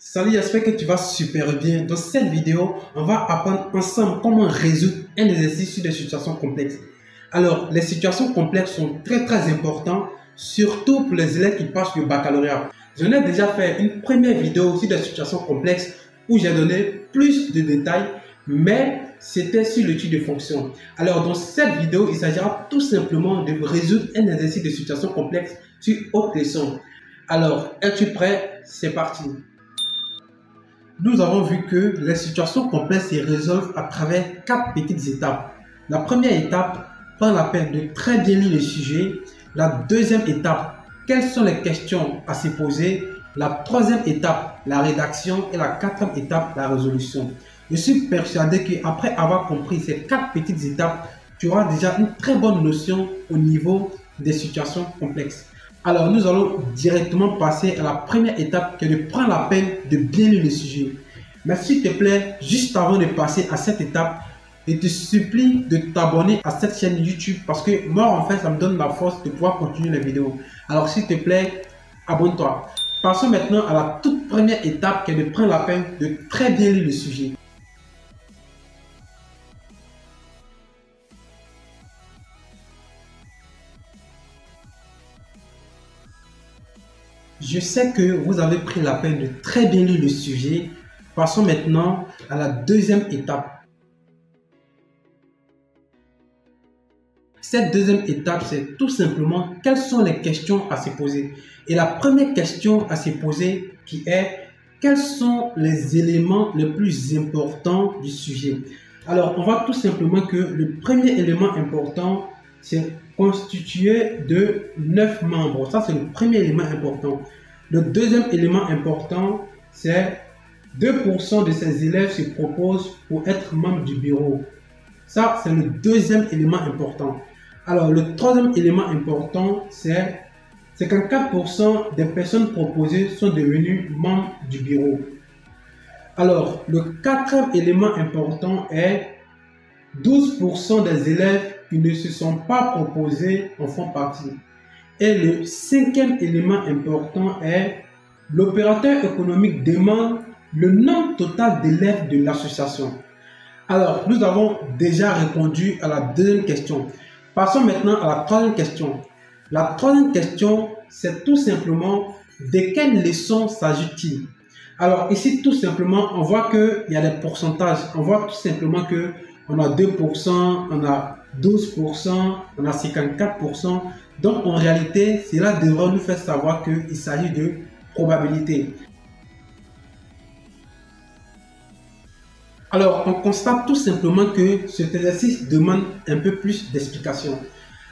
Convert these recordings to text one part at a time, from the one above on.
Salut, j'espère que tu vas super bien. Dans cette vidéo, on va apprendre ensemble comment résoudre un exercice sur des situations complexes. Alors, les situations complexes sont très importantes, surtout pour les élèves qui passent le baccalauréat. J'en ai déjà fait une première vidéo sur des situations complexes où j'ai donné plus de détails, mais c'était sur l'étude de fonctions. Alors, dans cette vidéo, il s'agira tout simplement de résoudre un exercice de situation complexe sur haute leçon. Alors, es-tu prêt? C'est parti. Nous avons vu que les situations complexes se résolvent à travers 4 petites étapes. La première étape, prends la peine de très bien lire le sujet. La deuxième étape, quelles sont les questions à se poser. La troisième étape, la rédaction. Et la quatrième étape, la résolution. Je suis persuadé qu'après avoir compris ces 4 petites étapes, tu auras déjà une très bonne notion au niveau des situations complexes. Alors, nous allons directement passer à la première étape qui est de prendre la peine de bien lire le sujet. Mais s'il te plaît, juste avant de passer à cette étape, je te supplie de t'abonner à cette chaîne YouTube parce que moi, en fait, ça me donne la force de pouvoir continuer les vidéos. Alors, s'il te plaît, abonne-toi. Passons maintenant à la toute première étape qui est de prendre la peine de très bien lire le sujet. Je sais que vous avez pris la peine de très bien lire le sujet. Passons maintenant à la deuxième étape. Cette deuxième étape, c'est tout simplement quelles sont les questions à se poser. Et la première question à se poser qui est quels sont les éléments les plus importants du sujet. Alors, on voit tout simplement que le premier élément important, c'est constitué de 9 membres. Ça, c'est le premier élément important. Le deuxième élément important, c'est 2% de ces élèves se proposent pour être membres du bureau. Ça, c'est le deuxième élément important. Alors, le troisième élément important, c'est 54% des personnes proposées sont devenues membres du bureau. Alors, le quatrième élément important est 12% des élèves qui ne se sont pas proposés en font partie. Et le cinquième élément important est l'opérateur économique demande le nombre total d'élèves de l'association. Alors, nous avons déjà répondu à la deuxième question. Passons maintenant à la troisième question. La troisième question, c'est tout simplement de quelles leçons s'agit-il? Alors ici, tout simplement, on voit qu'il y a des pourcentages. On voit tout simplement qu'on a 2%, on a 12%, on a 54%. Donc en réalité, cela devrait nous faire savoir qu'il s'agit de probabilité. Alors, on constate tout simplement que cet exercice demande un peu plus d'explication.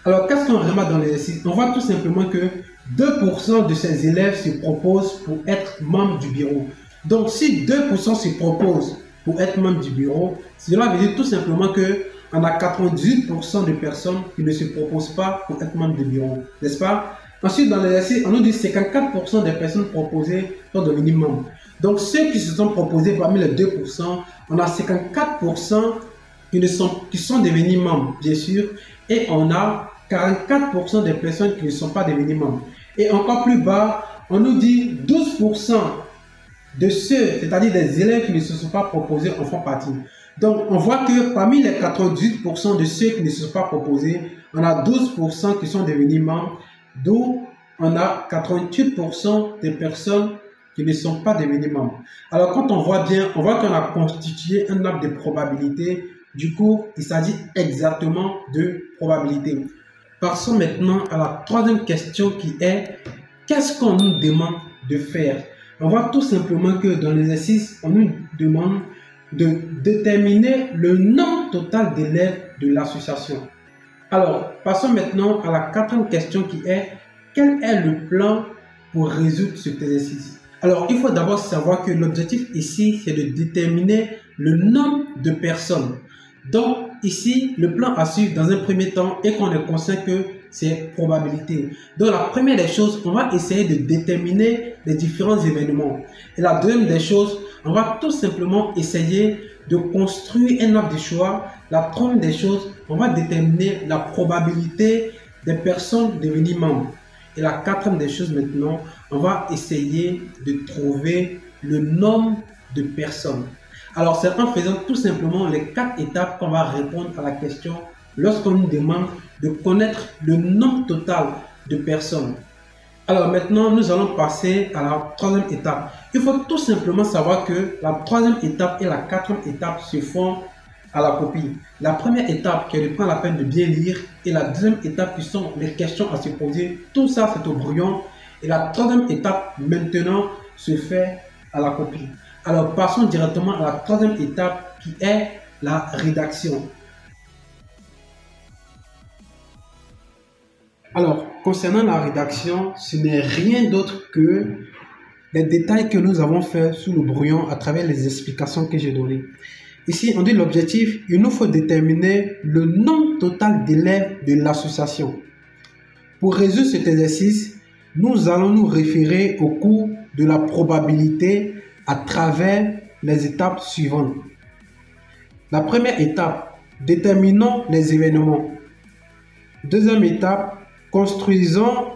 Alors, qu'est-ce qu'on remarque dans l'exercice? On voit tout simplement que 2% de ces élèves se proposent pour être membres du bureau. Donc, si 2% se proposent pour être membres du bureau, cela veut dire tout simplement qu'on a 98% de personnes qui ne se proposent pas pour être membres du bureau. N'est-ce pas? Ensuite, dans l'exercice, on nous dit que 54% des personnes proposées sont devenues membres. Donc, ceux qui se sont proposés parmi les 2%, on a 54% qui sont devenus membres, bien sûr, et on a 44% des personnes qui ne sont pas devenues membres. Et encore plus bas, on nous dit 12% de ceux, c'est-à-dire des élèves qui ne se sont pas proposés, en font partie. Donc, on voit que parmi les 98% de ceux qui ne se sont pas proposés, on a 12% qui sont devenus membres, d'où on a 88% des personnes qui ne sont pas devenues membres. Alors, quand on voit bien, on voit qu'on a constitué un arbre de probabilité. Du coup, il s'agit exactement de probabilité. Passons maintenant à la troisième question qui est qu'est-ce qu'on nous demande de faire? On voit tout simplement que dans l'exercice, on nous demande de déterminer le nombre total d'élèves de l'association. Alors, passons maintenant à la quatrième question qui est quel est le plan pour résoudre cet exercice? Alors, il faut d'abord savoir que l'objectif ici, c'est de déterminer le nombre de personnes. Donc, ici, le plan à suivre dans un premier temps est qu'on est conscient que c'est probabilité. Donc, la première des choses, on va essayer de déterminer les différents événements. Et la deuxième des choses, on va tout simplement essayer de construire un arbre de choix. La troisième des choses, on va déterminer la probabilité des personnes devenues membres. Et la quatrième des choses maintenant, on va essayer de trouver le nombre de personnes. Alors, c'est en faisant tout simplement les 4 étapes qu'on va répondre à la question lorsqu'on nous demande de connaître le nombre total de personnes. Alors maintenant, nous allons passer à la 3e étape. Il faut tout simplement savoir que la 3e étape et la 4e étape se font à la copie. La première étape qui est de prendre la peine de bien lire et la 2e étape qui sont les questions à se poser. Tout ça, c'est au brouillon. Et la 3e étape, maintenant, se fait à la copie. Alors, passons directement à la 3e étape qui est la rédaction. Alors, concernant la rédaction, ce n'est rien d'autre que les détails que nous avons fait sous le brouillon à travers les explications que j'ai données. Ici, on dit l'objectif, il nous faut déterminer le nombre total d'élèves de l'association. Pour résoudre cet exercice, nous allons nous référer au cours de la probabilité à travers les étapes suivantes. La première étape, déterminons les événements. Deuxième étape, construisons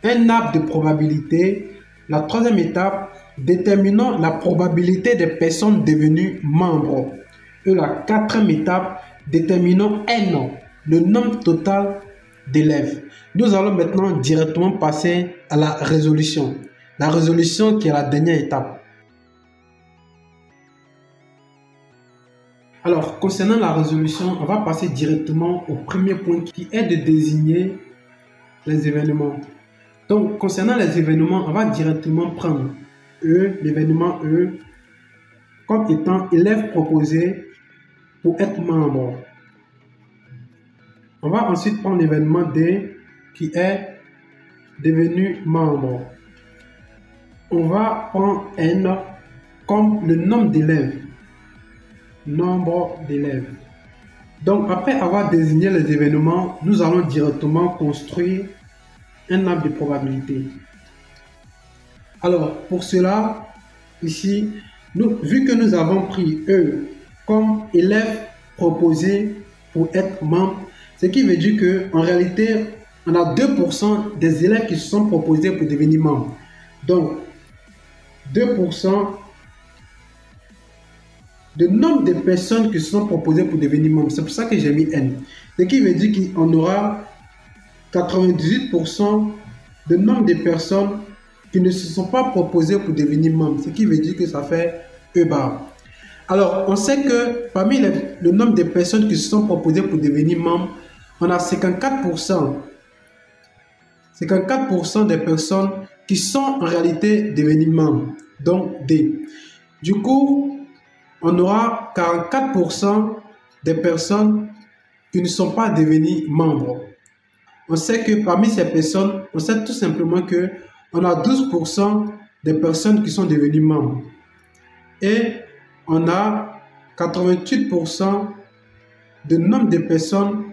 un arbre de probabilité. La 3e étape, déterminons la probabilité des personnes devenues membres. Et la 4e étape, déterminons N, le nombre total d'élèves. Nous allons maintenant directement passer à la résolution. La résolution qui est la dernière étape. Alors, concernant la résolution, on va passer directement au premier point qui est de désigner les événements. Donc, concernant les événements, on va directement prendre l'événement E, comme étant élève proposé pour être membre. On va ensuite prendre l'événement D qui est devenu membre. On va prendre N comme le nombre d'élèves. Nombre d'élèves. Donc, après avoir désigné les événements, nous allons directement construire un arbre de probabilité. Alors, pour cela, ici, vu que nous avons pris E comme élève proposé pour être membre, ce qui veut dire qu'en réalité, on a 2% des élèves qui se sont proposés pour devenir membres. Donc, 2% de nombre de personnes qui se sont proposées pour devenir membres. C'est pour ça que j'ai mis N. Ce qui veut dire qu'on aura 98% de nombre de personnes qui ne se sont pas proposées pour devenir membres. Ce qui veut dire que ça fait E bar. Alors, on sait que parmi le nombre de personnes qui se sont proposées pour devenir membres, on a 54%. 54% des personnes qui sont en réalité devenues membres. Donc, D. Du coup, on aura 44% des personnes qui ne sont pas devenues membres. On sait que parmi ces personnes, on sait tout simplement que on a 12% des personnes qui sont devenues membres. Et on a 88% de nombre de personnes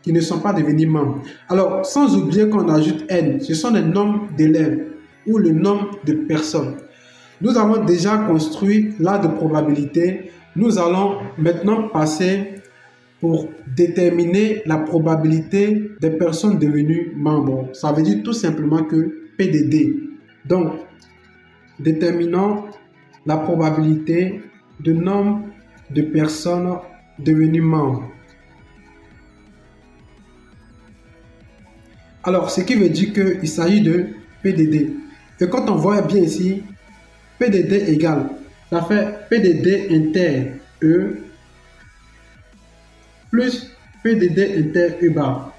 qui ne sont pas devenues membres. Alors, sans oublier qu'on ajoute N, ce sont les nombres d'élèves ou le nombre de personnes. Nous avons déjà construit l'arbre de probabilité. Nous allons maintenant passer pour déterminer la probabilité des personnes devenues membres. Ça veut dire tout simplement que P de D. Donc, déterminons la probabilité du nombre de personnes devenues membres. Alors, ce qui veut dire qu'il s'agit de P de D. Et quand on voit bien ici, P de D égale, ça fait P de D inter E plus P de D inter E bar.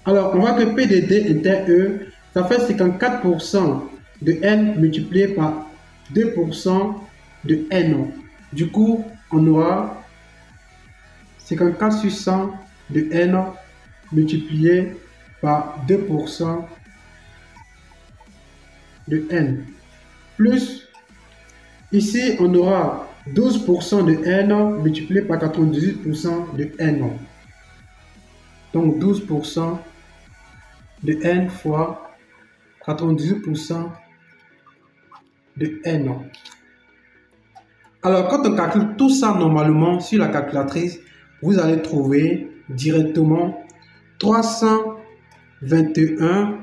Alors, on voit que P de D inter E, ça fait 54% de N multiplié par 2% de N. Du coup, on aura 54 sur 100 de N multiplié par 2% de N. Plus, ici, on aura 12% de N multiplié par 98% de N. Donc, 12% de N fois 98% de N. Alors, quand on calcule tout ça normalement sur la calculatrice, vous allez trouver directement 321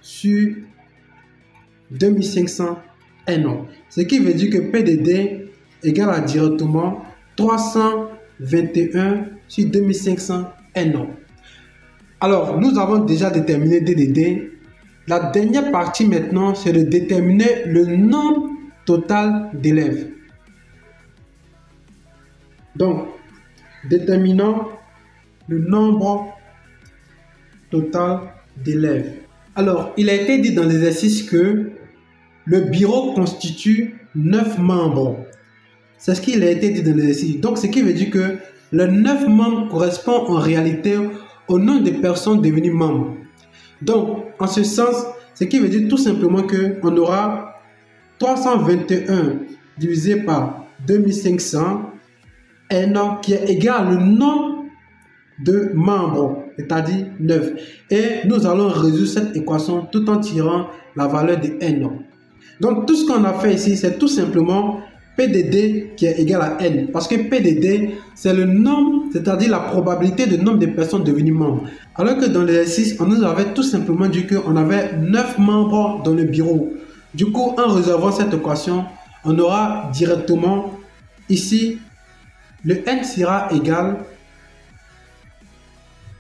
sur 2500 un an. Ce qui veut dire que PDD égale à directement 321 sur 2500 un an. Alors, nous avons déjà déterminé DDD. La dernière partie maintenant, c'est de déterminer le nombre total d'élèves. Donc, déterminons le nombre total d'élèves. Alors, il a été dit dans l'exercice que le bureau constitue 9 membres. C'est ce qu'il a été dit dans l'exercice. Donc, ce qui veut dire que le 9 membres correspond en réalité au nombre de personnes devenues membres. Donc, en ce sens, ce qui veut dire tout simplement qu'on aura 321 divisé par 2500 n qui est égal au nombre de membres, c'est-à-dire 9. Et nous allons résoudre cette équation tout en tirant la valeur de n. Donc, tout ce qu'on a fait ici, c'est tout simplement PDD qui est égal à n. Parce que PDD, c'est le nombre, c'est-à-dire la probabilité de nombre de personnes devenues membres. Alors que dans l'exercice, on nous avait tout simplement dit qu'on avait 9 membres dans le bureau. Du coup, en résolvant cette équation, on aura directement ici, le n sera égal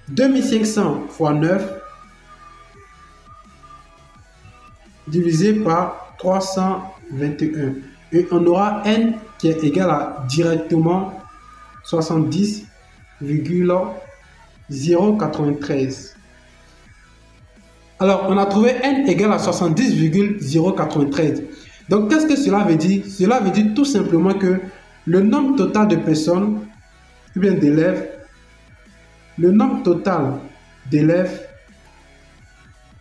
2500 fois 9 divisé par 321. Et on aura n qui est égal à directement 70,093. Alors, on a trouvé n égale à 70,093. Donc, qu'est-ce que cela veut dire? Cela veut dire tout simplement que le nombre total de personnes, ou bien d'élèves, le nombre total d'élèves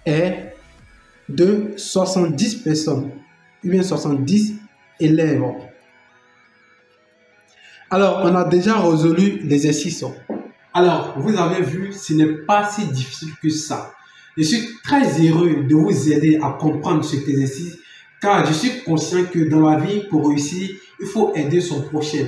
est de 70 personnes, ou bien 70 élèves. Alors, on a déjà résolu l'exercice. Alors, vous avez vu, ce n'est pas si difficile que ça. Je suis très heureux de vous aider à comprendre cet exercice, car je suis conscient que dans la vie, pour réussir, il faut aider son prochain.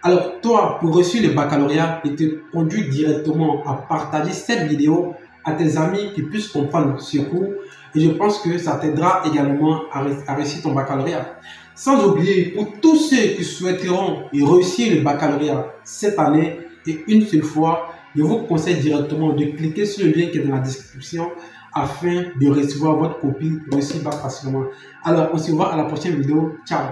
Alors, toi, pour réussir le baccalauréat, je te conduis directement à partager cette vidéo à tes amis qui puissent comprendre ce cours. Et je pense que ça t'aidera également à réussir ton baccalauréat. Sans oublier, pour tous ceux qui souhaiteront réussir le baccalauréat cette année et une seule fois, je vous conseille directement de cliquer sur le lien qui est dans la description afin de recevoir votre copie Réussir Bac facilement. Alors, on se voit à la prochaine vidéo. Ciao!